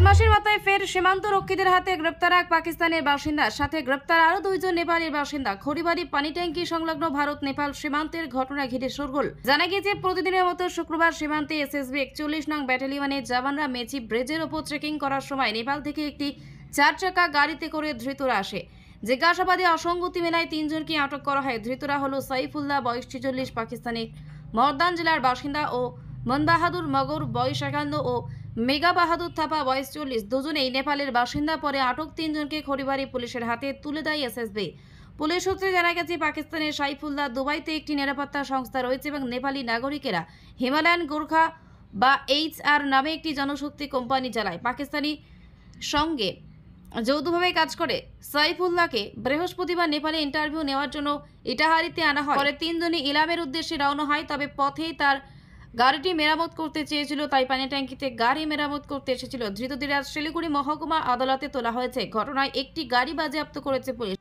বদমাশের মাথায় ফের সীমান্ত রক্ষীদের হাতে গ্রেপ্তার এক পাকিস্তানের বাসিন্দা, সাথে গ্রেপ্তার আরও দুইজন নেপালের বাসিন্দা। খড়িবাড়ি পানি ট্যাঙ্কি সংলগ্ন ভারত নেপাল সীমান্তের ঘটনা ঘিরে শোরগোল। জানা গিয়েছে, প্রতিদিনের মতো শুক্রবার সীমান্তে এসএসবি 41 নং ব্যাটালিয়নের জওয়ানরা মেচি ব্রিজের ওপর চেকিং করার সময় নেপাল থেকে একটি 4 চাকা গাড়িতে করে ধৃতরা আসে। জিজ্ঞাসাবাদে অসঙ্গতি মেলায় 3 জনকে আটক করা হয়। ধৃতরা হলো সাইফুল্লাহ, বয়স 46, পাকিস্তানের মর্দান জেলার বাসিন্দা, ও মন বাহাদুর মগর, বয়স 51, ও মেঘা বাহাদুর থাপা, বয়স 40। দুজনেই নেপালের বাসিন্দা। পরে আটক 3 জনকে খড়িবাড়ি পুলিশের হাতে তুলে দেয় এসএসবি। পুলিশ সূত্রে জানা গেছে, পাকিস্তানের সাইফুল্লাহ দুবাইতে একটি নিরাপত্তা সংস্থা রয়েছে এবং নেপালি নাগরিকেরা হিমালয়ান গোর্খা বা HR নামে একটি জনশক্তি কোম্পানি চালায়। পাকিস্তানি সঙ্গে যৌথভাবে কাজ করে। সাইফুল্লাহকে বৃহস্পতিবার নেপালে ইন্টারভিউ নেওয়ার জন্য ইটাহারিতে আনা হয়। পরে 3 জনই ইলামের উদ্দেশ্যে রওনা হয়। তবে পথেই তার গাড়িটি মেরামত করতে চেয়েছিল, তাই পানি ট্যাঙ্কিতে গাড়ি মেরামত করতে এসেছিল। ধৃতদের আজ শিলিগুড়ি মহকুমা আদালতে তোলা হয়েছে। ঘটনায় একটি গাড়ি বাজেয়াপ্ত করেছে পুলিশ।